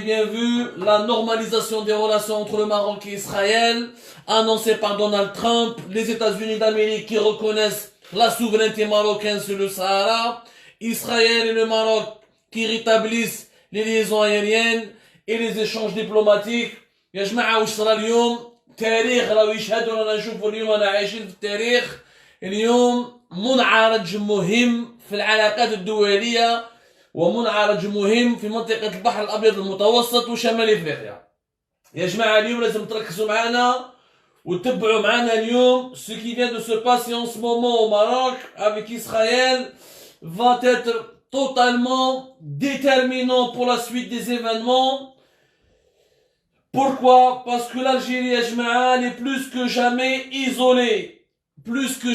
Bien vu la normalisation des relations entre le Maroc et Israël, annoncée par Donald Trump, les États-Unis d'Amérique qui reconnaissent la souveraineté marocaine sur le Sahara, Israël et le Maroc qui rétablissent les liaisons aériennes et les échanges diplomatiques. يا جماعة وش صار اليوم؟ تاريخ راهو يشهد ورانا نشوفوا اليوم أنا عايشين في التاريخ. اليوم منعرج مهم في العلاقات الدولية ومنعرج مهم في منطقة البحر الأبيض المتوسط وشمال إفريقيا. يا جماعة اليوم لازم تركزوا معنا وتتبعوا معنا اليوم ce qui vient de se passer en ce moment au Maroc avec Israël va être totalement déterminant pour la suite des événements. Pourquoi? Parce que l'Algérie, ya jma'a, elle est plus que jamais isolée. Plus que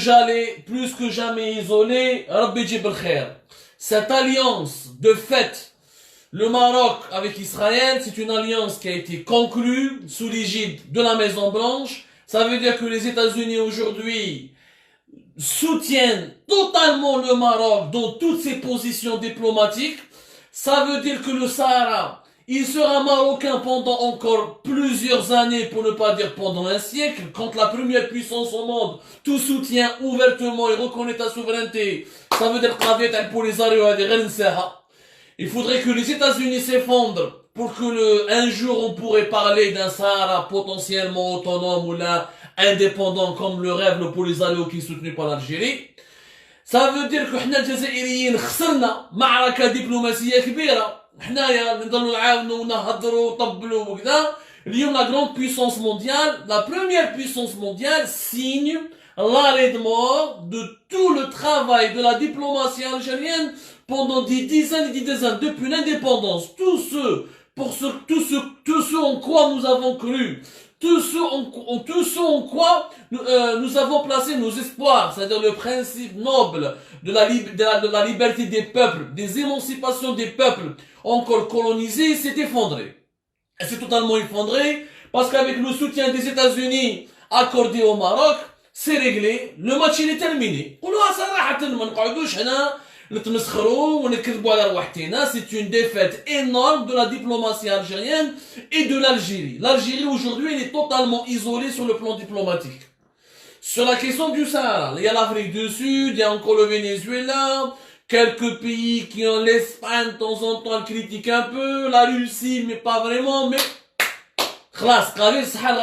jamais isolée. Rabbi jib al-khair. Cette alliance, de fait, le Maroc avec Israël, c'est une alliance qui a été conclue sous l'égide de la Maison Blanche. Ça veut dire que les États-Unis aujourd'hui soutiennent totalement le Maroc dans toutes ses positions diplomatiques. Ça veut dire que le Sahara, il sera marocain pendant encore plusieurs années, pour ne pas dire pendant un siècle. Quand la première puissance au monde tout soutient ouvertement et reconnaît ta souveraineté, ça veut dire il faudrait que les États-Unis s'effondrent pour que un jour on pourrait parler d'un Sahara potentiellement autonome ou là indépendant comme le rêve le Polisario qui est soutenu par l'Algérie. Ça veut dire que احنا الجزائريين خسرنا معركة دبلوماسية كبيرة. حنايا نضلوا نعاونوا ونهضروا وطبلوا وكذا. اليوم la grande puissance mondiale, la première puissance mondiale signe l'arrêt de mort de tout le travail de la diplomatie algérienne pendant des dizaines depuis l'indépendance. Tout ce en quoi nous avons cru, tout ce en quoi nous avons placé nos espoirs, c'est-à-dire le principe noble de la liberté des peuples, des émancipations des peuples encore colonisés, s'est effondré. Et c'est totalement effondré parce qu'avec le soutien des États-Unis accordé au Maroc, c'est réglé, le match il est terminé. C'est une défaite énorme de la diplomatie algérienne et de l'Algérie. L'Algérie aujourd'hui elle est totalement isolée sur le plan diplomatique. Sur la question du Sahara, il y a l'Afrique du Sud, il y a encore le Venezuela, quelques pays qui ont l'Espagne de temps en temps critiquent un peu, la Russie mais pas vraiment, mais خلاص قال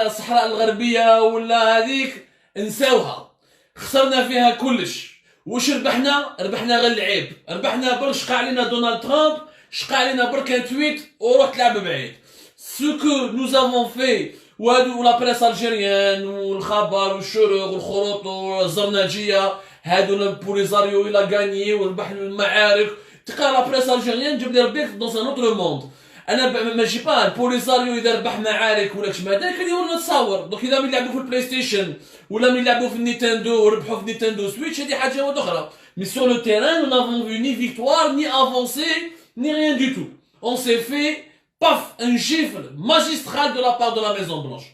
الصحراء الغربية ولا هذيك نساوها خسرنا فيها كلش. واش ربحنا غير العيب، ربحنا برك شقى علينا دونالد ترامب، شقى علينا برك ان تويت وروح تلعب بعيد. ce que nous avons fait وهادو لا بريس الجيريان والخبر والشروق والخروط والزرناجيه هادو البوليزاريو الى غانيي وربح المعارك تلقى لا بريس الجيريان جاب لي ربيك دون ان اوتر موند. انا ما نجي با البوليزاريو اذا ربح معارك ولا كش هذاك كان يورينا تصاور دوك اذا من يلعبوا في البلاي ستيشن ولا من يلعبوا في النينتندو وربحوا في نينتندو سويتش هذه حاجه واحده اخرى. Mais sur le terrain, nous n'avons vu ni victoire, ni avancée, ni rien du tout. On s'est fait, paf, un gifle magistral de la part de la Maison Blanche.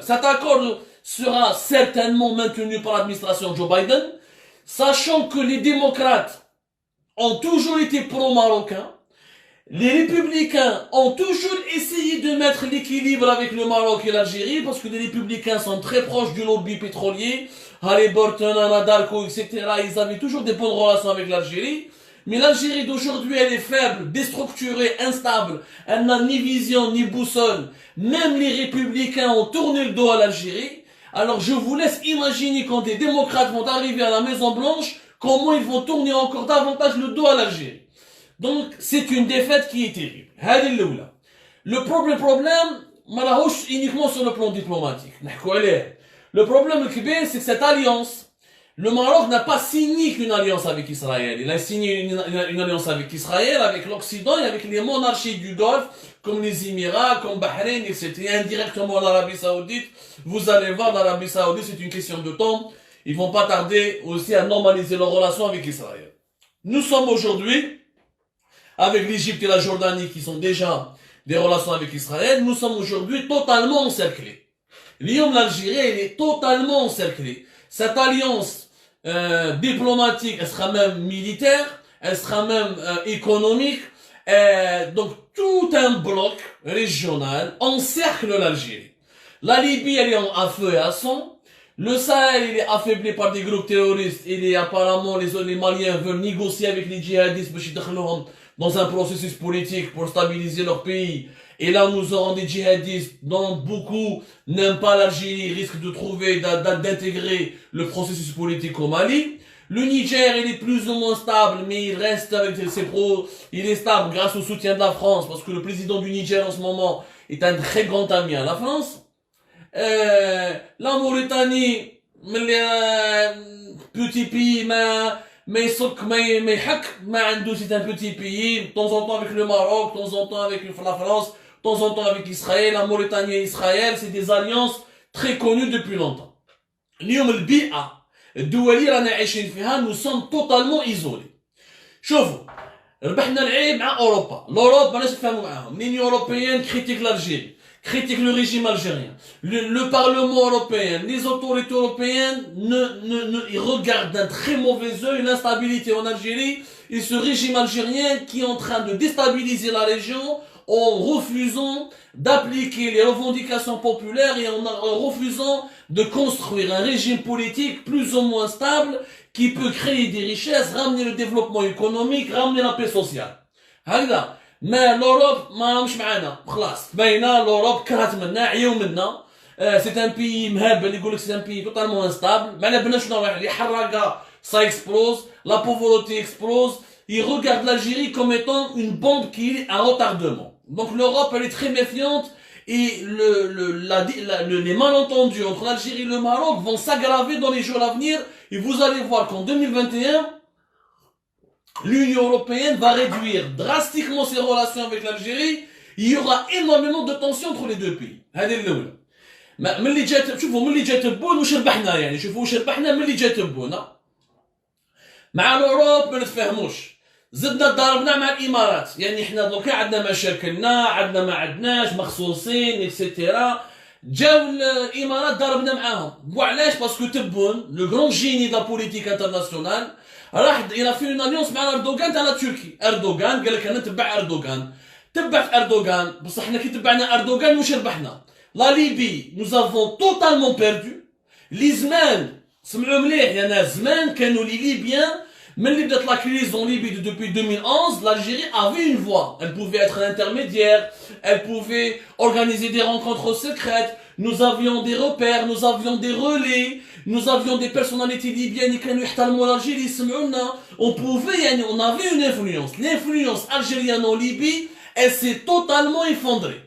Cet accord sera certainement maintenu par l'administration Joe Biden, sachant que les démocrates ont toujours été pro-marocains. Les républicains ont toujours essayé de mettre l'équilibre avec le Maroc et l'Algérie parce que les républicains sont très proches du lobby pétrolier. Halliburton, Anadarko, etc. Ils avaient toujours des bonnes relations avec l'Algérie. Mais l'Algérie d'aujourd'hui, elle est faible, déstructurée, instable. Elle n'a ni vision, ni boussole. Même les républicains ont tourné le dos à l'Algérie. Alors je vous laisse imaginer quand des démocrates vont arriver à la Maison Blanche, comment ils vont tourner encore davantage le dos à l'Algérie. Donc, c'est une défaite qui est terrible. Le problème, malheureusement, uniquement sur le plan diplomatique. Le problème, c'est que cette alliance, le Maroc n'a pas signé qu'une alliance avec Israël. Il a signé une alliance avec Israël, avec l'Occident et avec les monarchies du Golfe, comme les Émirats, comme Bahreïn, etc. Indirectement l'Arabie Saoudite. Vous allez voir, l'Arabie Saoudite, c'est une question de temps. Ils vont pas tarder aussi à normaliser leurs relations avec Israël. Nous sommes aujourd'hui avec l'Égypte et la Jordanie qui sont déjà des relations avec Israël, nous sommes aujourd'hui totalement encerclés. L'Algérie, elle est totalement encerclée. Cette alliance diplomatique, elle sera même militaire, elle sera même économique. Donc tout un bloc régional encercle l'Algérie. La Libye, elle est à feu et à sang. Le Sahel, il est affaibli par des groupes terroristes. Apparemment, les Maliens veulent négocier avec les djihadistes dans un processus politique pour stabiliser leur pays. Et là, nous aurons des djihadistes dont beaucoup n'aiment pas l'Algérie, risquent d'intégrer le processus politique au Mali. Le Niger, il est plus ou moins stable, mais il reste avec il est stable grâce au soutien de la France, parce que le président du Niger en ce moment est un très grand ami à la France. La Mauritanie, petit pays, c'est un petit pays, de temps en temps avec le Maroc, de temps en temps avec la France, de temps en temps avec Israël. La Mauritanie et Israël, c'est des alliances très connues depuis longtemps. اليوم البيئة الدولية رانا عايشين فيها, nous sommes totalement isolés. شوفوا, ربحنا العيب مع اوروبا. l'Europe ماناش نتفاهموا معاهم. l'Union européenne critique l'Algérie, critique le régime algérien. Le Parlement européen, les autorités européennes ils regardent d'un très mauvais œil l'instabilité en Algérie et ce régime algérien qui est en train de déstabiliser la région en refusant d'appliquer les revendications populaires et en refusant de construire un régime politique plus ou moins stable qui peut créer des richesses, ramener le développement économique, ramener la paix sociale. هكذا. ما l'Europe ما مش معانا خلاص باينه. l'Europe كرهت منا, عياو منا. c'est un pays مهبل, يقول لك c'est un pays totalement instable. ما على بالناش شنو رايح, اللي حرقه ça explose, la pauvreté explose. Ils regardent l'Algérie comme étant une bombe qui est à retardement. Donc l'Europe, elle est très méfiante et les malentendus entre l'Algérie et le Maroc vont s'aggraver dans les jours à venir. Et vous allez voir qu'en 2021, l'Union européenne va réduire drastiquement ses relations avec l'Algérie. Il y aura énormément de tensions entre les deux pays. هذه الأولى. ملي جات, شوفوا ملي جات بون وش ربحنا, يعني شوفوا وش ربحنا ملي جات بون. مع الأوروب ما نتفاهموش. زدنا ضربنا مع الامارات, يعني احنا دوكا عندنا مشاكلنا, عندنا ما عندناش, مخصوصين اكسيتيرا. جاو الامارات ضربنا معاهم. وعلاش؟ باسكو تبون لو غران جيني دا بوليتيك انترناسيونال راح الى في اون اليونس مع اردوغان تاع تركي. اردوغان قال لك انا نتبع اردوغان, تبعت اردوغان, بصح حنا كي تبعنا اردوغان واش ربحنا؟ لا ليبي nous avons totalement perdu. لي زمان سمعوا مليح يا ناس, زمان كانوا لي ليبيان Même de la crise en Libye depuis 2011, l'Algérie avait une voix. Elle pouvait être l'intermédiaire, elle pouvait organiser des rencontres secrètes. Nous avions des repères, nous avions des relais, nous avions des personnalités libyennes qui nous يحترموا l'Algérie, on pouvait, on avait une influence. L'influence algérienne en Libye, elle s'est totalement effondrée.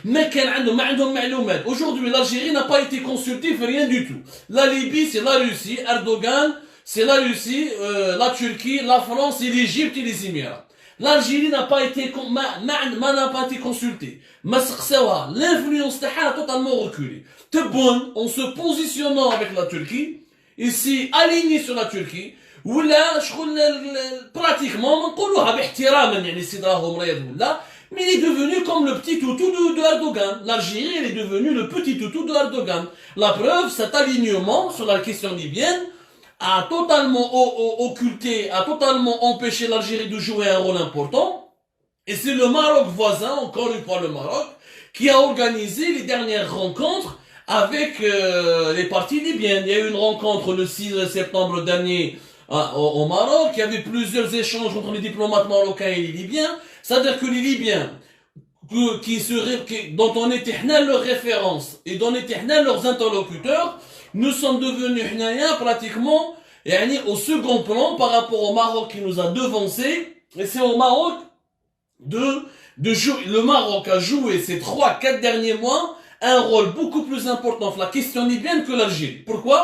Mais aujourd'hui, l'Algérie n'a pas été consultée, rien du tout. La Libye, c'est la Russie, Erdogan, c'est la Russie, la Turquie, la France et l'Égypte et les Émirats. L'Algérie n'a pas été consultée. L'influence a totalement reculé. Tebboune, en se positionnant avec la Turquie, ici aligné sur la Turquie, ou là, pratiquement, mais il est devenu comme le petit toutou de Erdogan. L'Algérie, elle est devenue le petit toutou de Erdogan. La preuve, cet alignement sur la question libyenne a totalement occulté, a totalement empêché l'Algérie de jouer un rôle important. Et c'est le Maroc voisin, encore une fois le Maroc, qui a organisé les dernières rencontres avec les partis libyens. Il y a eu une rencontre le 6 septembre dernier au Maroc. Il y avait plusieurs échanges entre les diplomates marocains et les Libyens. C'est-à-dire que les Libyens, dont on était leurs références et dont on était leurs interlocuteurs, nous sommes devenus pratiquement au second plan par rapport au Maroc qui nous a devancés. Et c'est au Maroc de jouer. Le Maroc a joué ces 3-4 derniers mois un rôle beaucoup plus important sur la question libyenne que l'Algérie. Pourquoi?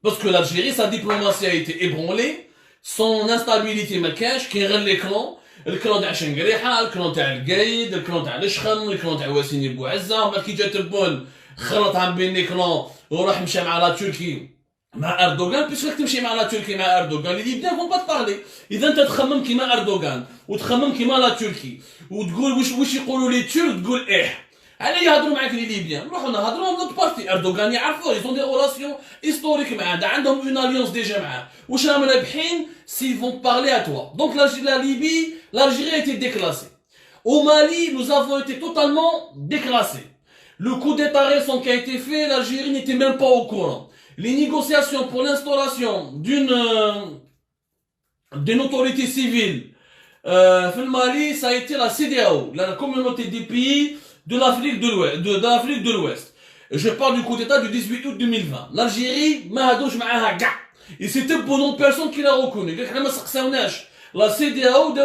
Parce que l'Algérie, sa diplomatie a été ébranlée, son instabilité مكاش, qui règne les clans, le clan تاع شنقريحة, le clan تاع القايد, le clan تاع الشخم, le clan تاع واسيني بوعزة. كي جات تبون خلط عن بين لي كلان وراح مشى مع لا تركي مع اردوغان. بيش تمشي مع لا تركي مع اردوغان اللي يبدا فون با تبارلي. اذا انت تخمم كيما اردوغان وتخمم كيما لا تركي وتقول واش يقولوا لي ترك تقول على يهضروا معاك لي ليبيان. نروحوا نهضروا مع بارتي. اردوغان يعرفوا ils ont des relations historiques معاه, عندهم une alliance déjà معاه. واش راهم رابحين s'ils vont parler à toi. Donc la Libye, l'Algérie a été déclassée. Au Mali, nous avons été totalement déclassés. Le coup d'État récent qui a été fait, l'Algérie n'était même pas au courant. Les négociations pour l'instauration d'une autorité civile le Mali, ça a été la CEDEAO, la communauté des pays de l'Afrique de l'Ouest. Je parle du coup d'État du 18 août 2020. L'Algérie, et c'était bon nombre de personnes qui l'a reconnu. La CEDEAO,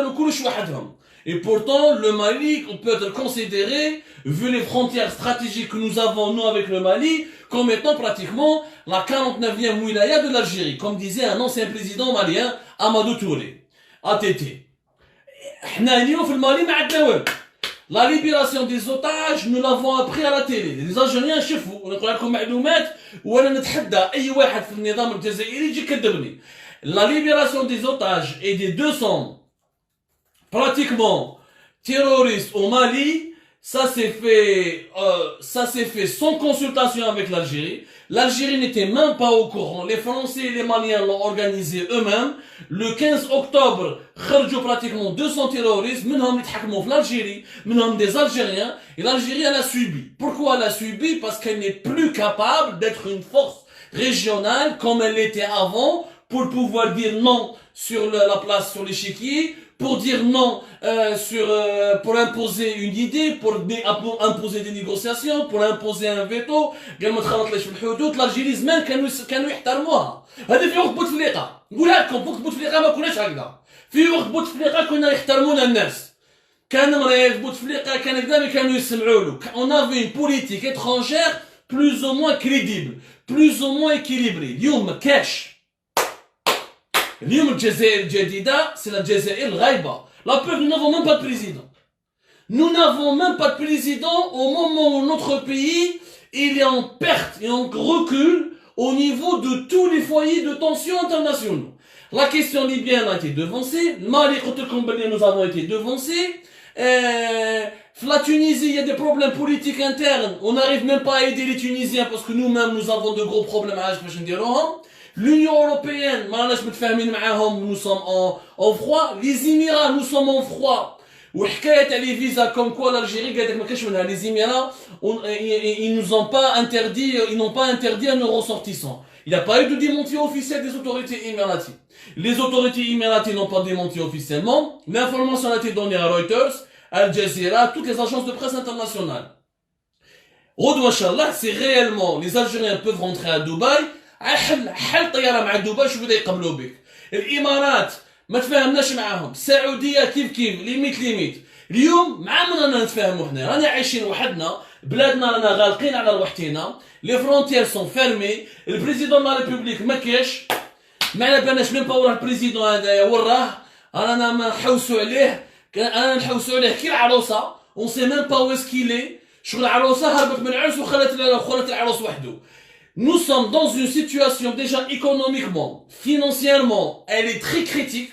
et pourtant, le Mali, on peut être considéré, vu les frontières stratégiques que nous avons, nous, avec le Mali, comme étant pratiquement la 49e wilaya de l'Algérie, comme disait un ancien président malien, Amadou Touré, ATT. La libération des otages, nous l'avons appris à la télé. Les Algériens, شوفوا ونقول لكم معلومات وانا نتحدى اي واحد في النظام الجزائري يجي يكذبني. La libération des otages et des 200 pratiquement terroristes au Mali, ça s'est fait sans consultation avec l'Algérie. L'Algérie n'était même pas au courant. Les Français et les Maliens l'ont organisé eux-mêmes. Le 15 octobre, خرجوا pratiquement 200 terroristes, منهم يتحكموا في l'Algérie, منهم des Algériens, et l'Algérie elle a subi. Pourquoi elle a subi? Parce qu'elle n'est plus capable d'être une force régionale comme elle l'était avant, pour pouvoir dire non sur la place, sur l'échiquier, pour dire non pour imposer une idée, pour imposer des négociations, pour imposer un veto. قال ما تخلطليش في الحدود. l'Algérie زمان كانوا يحترموها. هذه في وقت بوتفليقه نقولها لكم، في وقت بوتفليقه ما كناش هكذا. في وقت بوتفليقه كنا يحترمونا الناس. كان مريض بوتفليقه كان كذا كانوا يسمعوا له. On avait une politique étrangère plus ou moins crédible, plus ou moins équilibrée. اليوم ما كاش. اليوم الجزائر الجديدة c'est la Jazair الغايبة. La preuve, nous n'avons même pas de président. Nous n'avons même pas de président au moment où notre pays il est en perte et en recul au niveau de tous les foyers de tension internationaux. La question libyenne a été devancée. Le Mali, nous avons été devancés. La Tunisie, il y a des problèmes politiques internes. On n'arrive même pas à aider les Tunisiens parce que nous-mêmes, nous avons de gros problèmes à l'Union européenne, nous sommes en froid. Les Émirats, nous sommes en froid. وحكاية les visas comme quoi l'Algérie les Émirats ils n'ont pas interdit à nos ressortissants. Il n'y a pas eu de démenti officiel des autorités émiraties. Les autorités émiraties n'ont pas démenti officiellement. L'information a été donnée à Reuters, Al Jazeera, toutes les agences de presse internationales. c'est réellement les Algériens peuvent rentrer à Dubaï. حل طياره مع دبي شوف بدا يقبلوا بك. الامارات ما تفاهمناش معاهم. السعوديه كيف ليميت. اليوم مع من رانا نتفاهموا حنا؟ رانا عايشين وحدنا، بلادنا رانا غالقين على روحتنا، لي فرونتيير سون فيرمي، البريزيدون لا ريبوبليك ما كاش، ما على بالناش ميم با وراه البريزيدون هذايا وراه، رانا ما نحوسوا عليه، رانا نحوسوا عليه كي العروسه، اون سي ميم با ويس كيلي، شغل العروسه هربت من العرس وخلت العروس وحده. Nous sommes dans une situation déjà économiquement, financièrement, elle est très critique.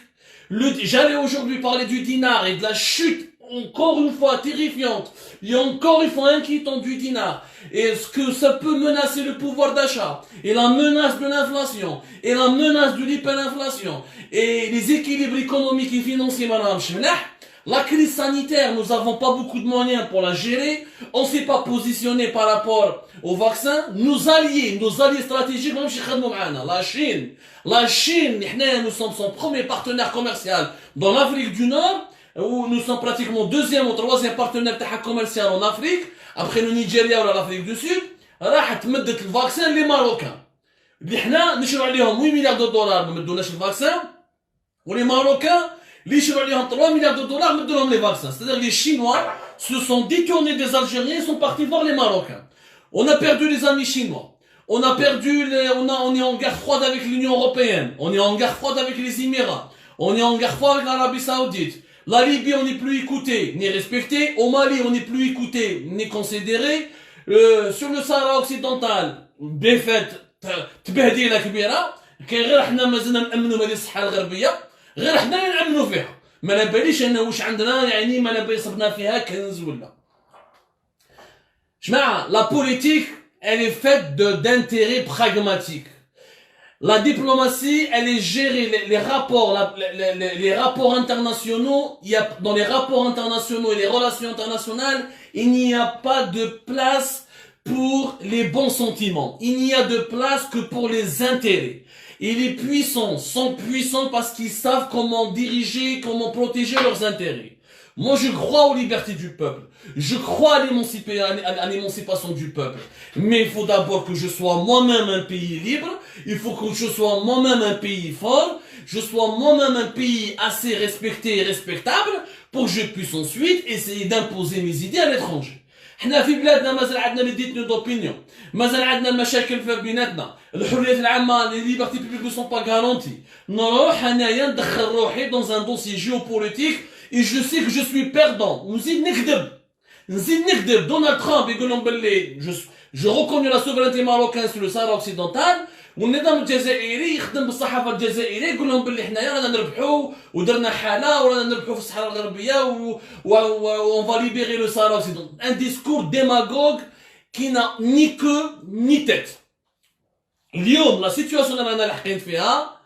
J'allais aujourd'hui parler du dinar et de la chute encore une fois terrifiante et encore une fois inquiétante du dinar. Et ce que ça peut menacer le pouvoir d'achat et la menace de l'inflation et la menace de l'hyperinflation et les équilibres économiques et financiers, madame Chemlah. La crise sanitaire, nous n'avons pas beaucoup de moyens pour la gérer. On ne s'est pas positionné par rapport au vaccin. Nos alliés stratégiques, la Chine, nous sommes son premier partenaire commercial dans l'Afrique du Nord, où nous sommes pratiquement deuxième ou troisième partenaire commercial en Afrique, après le Nigeria ou l'Afrique du Sud. راح تمدت الفاكسين للماروكان. اللي احنا نشروا عليهم 8 مليار دولار ما مدوناش الفاكسين، ولي ماروكان اللي يشروا عليهم 3 مليار دولار مدوا لهم لي فاكسين. C'est-à-dire les Chinois se sont détournés des Algériens et sont partis voir les Marocains. On a perdu les amis chinois. On est en guerre froide avec l'Union européenne. On est en guerre froide avec les Émirats. On est en guerre froide avec l'Arabie Saoudite. La Libye, on n'est plus écouté ni respecté. Au Mali, on n'est plus écouté ni considéré. Sur le Sahara occidental, défaite تبهديله كبيره. كاين غير حنا مازلنا نامنوا بهذه الصحه الغربيه، غير حنا اللي نامنوا فيها. ما على باليش انه واش عندنا، يعني ما على بالي صبنا فيها كنز ولا. جماعه، la politique elle est faite d'intérêts pragmatiques. La diplomatie, elle est gérée, les rapports, les rapports internationaux, dans les rapports internationaux et les relations internationales, il n'y a pas de place pour les bons sentiments. Il n'y a de place que pour les intérêts. Et les puissants sont puissants parce qu'ils savent comment diriger, comment protéger leurs intérêts. Moi, je crois aux libertés du peuple. Je crois à l'émancipation du peuple. Mais il faut d'abord que je sois moi-même un pays libre. Il faut que je sois moi-même un pays fort. Je sois moi-même un pays assez respecté et respectable pour que je puisse ensuite essayer d'imposer mes idées à l'étranger. حنا في بلادنا مازال عندنا لي ديتني دوبينيون مازال عندنا المشاكل في بيناتنا الحريات العامه لي ليبرتي بوبليك نو سون با غارونتي نروح انايا ندخل روحي dans un dossier géopolitique et je sais que je suis perdant نزيد نكذب دونالد ترامب يقول لهم باللي je reconnais la souveraineté marocaine sur le Sahara occidental والنظام الجزائري يخدم بالصحافه الجزائريه يقول لهم باللي حنايا رانا نربحوا ودرنا حاله ورانا نربحوا في الصحراء الغربيه on va libérer le Sahara occidental. Un discours démagogue qui n'a ni queue ni tête. اليوم la situation اللي رانا لاحقين فيها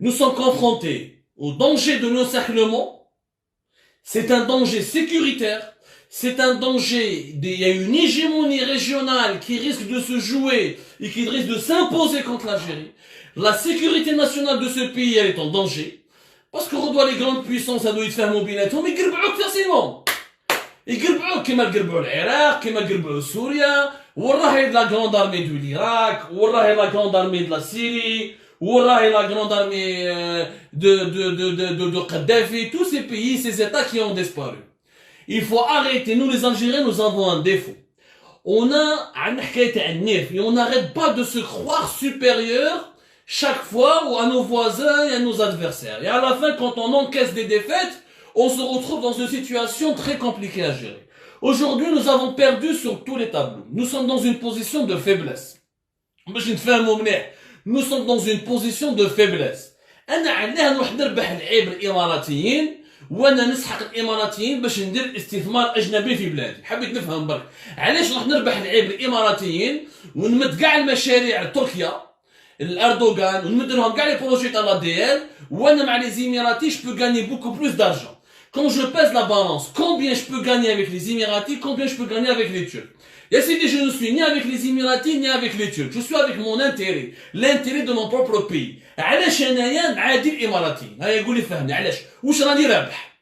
nous sommes confrontés au danger de l'encerclement. C'est un danger sécuritaire. C'est un danger, il y a une hégémonie régionale qui risque de se jouer et qui risque de s'imposer contre l'Algérie. La sécurité nationale de ce pays, elle est en danger. Parce qu'on redoit les grandes puissances à nous y faire mobilisation, mais ils يقربعوك facilement. يقربعوك كما يقربعوا العراق, كما يقربعوا سوريا, وراهي la grande armée de l'Irak, وراهي la grande armée de la Syrie, وراهي la grande armée de Kadhafi, tous ces pays, ces États qui ont disparu. Il faut arrêter. Nous, les Algériens, nous avons un défaut. On n'arrête pas de se croire supérieur chaque fois à nos voisins et à nos adversaires. Et à la fin, quand on encaisse des défaites, on se retrouve dans une situation très compliquée à gérer. Aujourd'hui, nous avons perdu sur tous les tableaux. Nous sommes dans une position de faiblesse. Nous sommes dans une position de faiblesse. وانا نسحق الاماراتيين باش ندير استثمار اجنبي في بلادي. حبيت نفهم برك علاش راح نربح العيب الاماراتيين ونمد كاع المشاريع لتركيا الاردوغان ونمد لهم كاع لي بروجي تاع لا دي ال وانا مع لي زيميراتي جو بو غاني بوكو بلوس دارجون. Quand je pèse la balance, combien je peux gagner avec les Émiratis, combien je peux gagner avec les Turcs. Et si je ne suis ni avec les Émiratis ni avec les Turcs, je suis avec mon intérêt, l'intérêt de mon propre pays. علاش انايا نعادي الاماراتيين؟ ها يقول لي فهمني علاش؟ واش راني رابح؟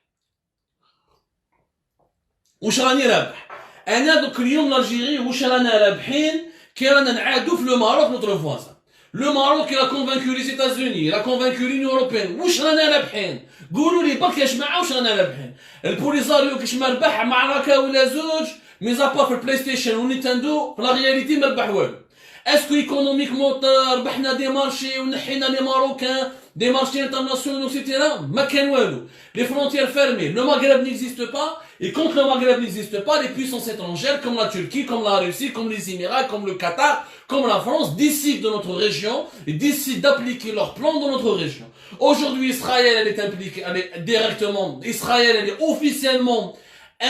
انا دوك اليوم الجيري واش رانا رابحين كي رانا نعادو في لو ماروك نوتر فوازان. لو ماروك il a convaincu les États-Unis, il a convaincu l'Union européenne. واش رانا رابحين؟ قولوا لي برك يا جماعه واش رانا رابحين؟ البوليزاريو كيش ما ربح معركه ولا زوج ميزابار في البلاي ستيشن ونينتندو في لا رياليتي ما ربح والو. Est-ce que économiquement ربحنا des marchés ونحينا les Marocains, des marchés internationaux, etc. ما كان والو. Les frontières fermées, le Maghreb n'existe pas, et quand le Maghreb n'existe pas, les puissances étrangères comme la Turquie, comme la Russie, comme les Émirats, comme le Qatar, comme la France décident de notre région et décident d'appliquer leurs plans dans notre région. Aujourd'hui, Israël, elle est impliquée, elle est directement, Israël, elle est officiellement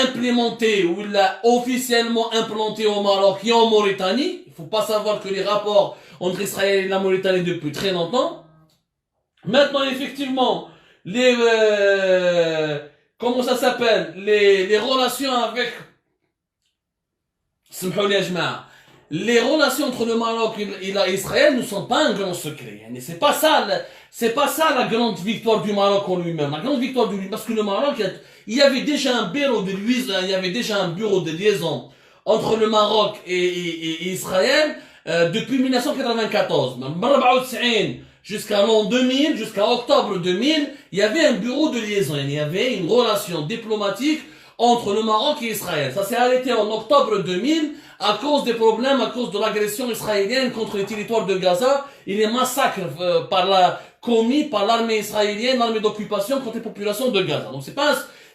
implémentée ou il l'a officiellement implanté au Maroc et en Mauritanie. Il faut pas savoir que les rapports entre Israël et la Mauritanie depuis très longtemps. Maintenant, effectivement, comment ça s'appelle, les relations avec, les relations entre le Maroc et Israël ne sont pas un grand secret. C'est pas ça la grande victoire du Maroc en lui-même. La grande victoire du parce que le Maroc, il y avait déjà un bureau de liaison entre le Maroc et Israël depuis 1994. Jusqu'à l'an 2000, jusqu'à octobre 2000, il y avait un bureau de liaison. Il y avait une relation diplomatique entre le Maroc et Israël. Ça s'est arrêté en octobre 2000 à cause des problèmes, à cause de l'agression israélienne contre les territoires de Gaza et les massacres commis par l'armée israélienne, l'armée d'occupation contre les populations de Gaza. Donc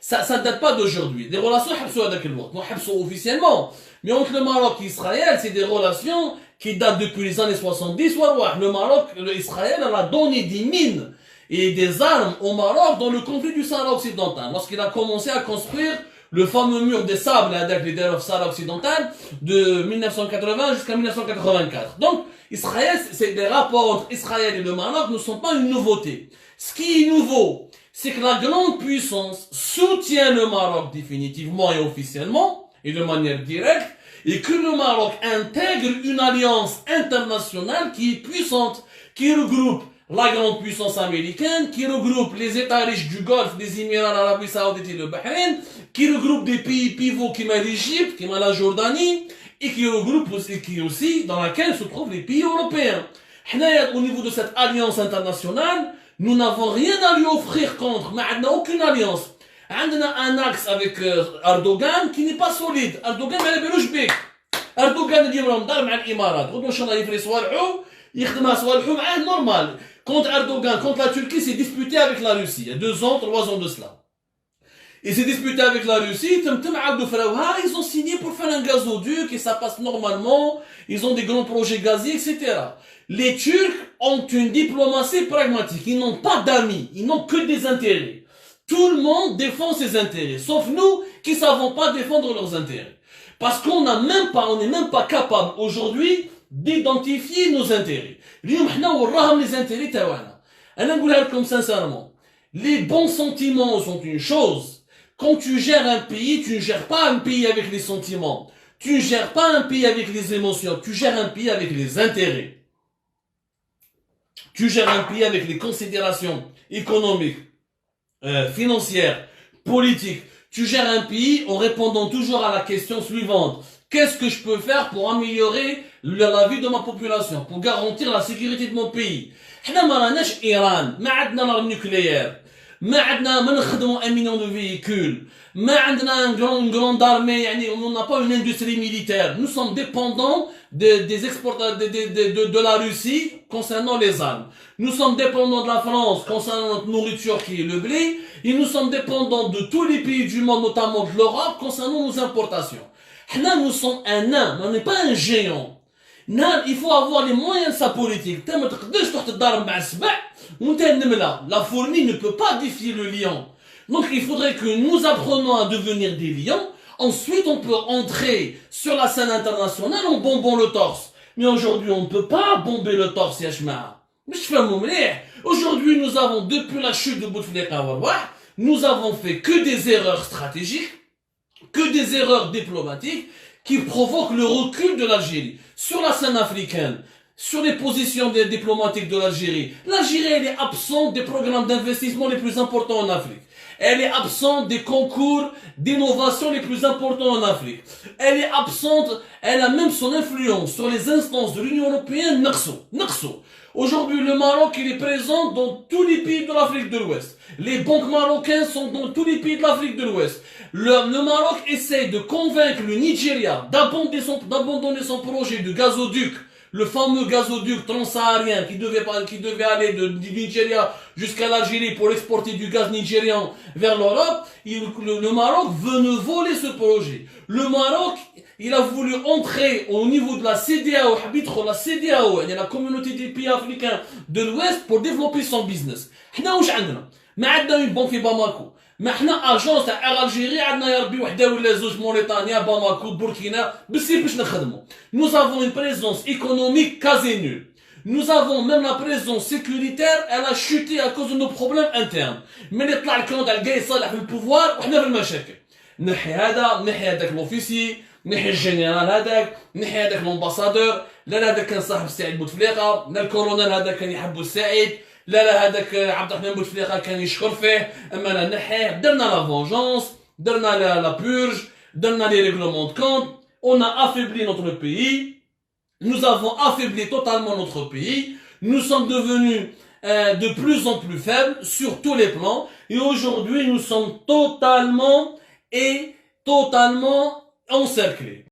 ça date pas d'aujourd'hui. Les relations officiellement. Mais entre le Maroc et Israël, c'est des relations qui datent depuis les années 70. Le Maroc, Israël, a donné des mines et des armes au Maroc dans le conflit du Sahara occidental. Lorsqu'il a commencé à construire le fameux mur des sables avec les terres Sahara occidentale de 1980 jusqu'à 1984. Donc, Israël, c'est des rapports entre Israël et le Maroc ne sont pas une nouveauté. Ce qui est nouveau, c'est que la grande puissance soutient le Maroc définitivement et officiellement, et de manière directe, et que le Maroc intègre une alliance internationale qui est puissante, qui regroupe la grande puissance américaine, qui regroupe les États riches du Golfe, des Émirats, l'Arabie Saoudite et le Bahreïn, qui regroupe des pays pivots comme l'Égypte, comme la Jordanie, et qui regroupe aussi dans laquelle se trouvent les pays européens. Au niveau de cette alliance internationale, nous n'avons rien à lui offrir contre, mais on n'a aucune alliance. On a un axe avec Erdogan qui n'est pas solide. Erdogan ما يبالوش بيك. Erdogan اليوم مدار مع الإمارات. غدوة إن شاء الله يفري صوالحو يخدمها صوالحو معاه normal. Contre Erdogan, contre la Turquie, c'est disputé avec la Russie. Il y a 2 ans, 3 ans de cela. Il s'est disputé avec la Russie, ils ont signé pour faire un gazoduc et ça passe normalement, ils ont des grands projets gaziers, etc. Les Turcs ont une diplomatie pragmatique, ils n'ont pas d'amis, ils n'ont que des intérêts. Tout le monde défend ses intérêts, sauf nous qui savons pas défendre leurs intérêts. Parce qu'on on n'est même pas capable aujourd'hui d'identifier nos intérêts. اليوم حنا وراهم les intérêts تاعنا. انا نقولها لكم sincèrement. Les bons sentiments sont une chose. Quand tu gères un pays, tu ne gères pas un pays avec les sentiments. Tu ne gères pas un pays avec les émotions. Tu gères un pays avec les intérêts. Tu gères un pays avec les considérations économiques, financières, politiques. Tu gères un pays en répondant toujours à la question suivante. Qu'est-ce que je peux faire pour améliorer la vie de ma population, pour garantir la sécurité de mon pays? حنا ما راناش إيران، ما عندنا l'arme nucléaire، ما عندنا ما نخدموا 1 million de véhicules، ما عندنا une grande armée، يعني on n'a pas une industrie militaire. Nous sommes dépendants des exportateurs de la Russie concernant les armes. Nous sommes dépendants de la France concernant notre nourriture qui est le blé, et nous sommes dépendants de tous les pays du monde, notamment de l'Europe, concernant nos importations. Nous sommes un nain, mais on n'est pas un géant. Il faut avoir les moyens de sa politique. La fourmi ne peut pas défier le lion. Donc il faudrait que nous apprenions à devenir des lions. Ensuite, on peut entrer sur la scène internationale en bombant le torse. Mais aujourd'hui, on ne peut pas bomber le torse, Yashma. Aujourd'hui, nous avons, depuis la chute de Bouteflika Warwah, nous avons fait que des erreurs stratégiques, que des erreurs diplomatiques qui provoquent le recul de l'Algérie. Sur la scène africaine, sur les positions des diplomatiques de l'Algérie, l'Algérie, elle est absente des programmes d'investissement les plus importants en Afrique. Elle est absente des concours d'innovation les plus importants en Afrique. Elle est absente, elle a même son influence sur les instances de l'Union européenne, Naqso. Aujourd'hui, le Maroc, il est présent dans tous les pays de l'Afrique de l'Ouest. Les banques marocaines sont dans tous les pays de l'Afrique de l'Ouest. Le Maroc essaie de convaincre le Nigeria d'abandonner son projet de gazoduc, le fameux gazoduc transsaharien qui devait aller du Nigeria jusqu'à l'Algérie pour exporter du gaz nigérian vers l'Europe. Le Maroc veut nous voler ce projet. Le Maroc, il a voulu entrer au niveau de la CEDEAO, la communauté des pays africains de l'Ouest, pour développer son business. حنا واش عندنا؟ ما عندنا une banque في باماكو. ما حنا اجونس تاع الجيري عندنا يا ربي وحده ولا زوج موريتانيا باماكو بوركينا بالسيف باش نخدموا. Nous avons une présence économique quasi nulle. Nous avons même la présence sécuritaire, elle a chuté à cause de nos problèmes internes. Mais اللي طلع الكون تاع الجاي صالح في البوفوار وحنا في المشاكل. نحي هذا، نحي هذاك لوفيسي، نحي الجنرال هذاك، نحي هذاك لومباسادور، لا هذاك كان صاحب السعيد بوتفليقه، لا الكولونيل هذاك كان يحب السعيد. لا هذاك عبد الرحمن بوتفليقه كان يشكر فيه، اما لا نحيه، درنا لا فونجونس، درنا لا بورج، درنا لي ريغلومون دو كونت، on a affaibli notre pays, nous avons affaibli totalement notre pays, nous sommes devenus de plus en plus faibles sur tous les plans, et aujourd'hui nous sommes totalement encerclés.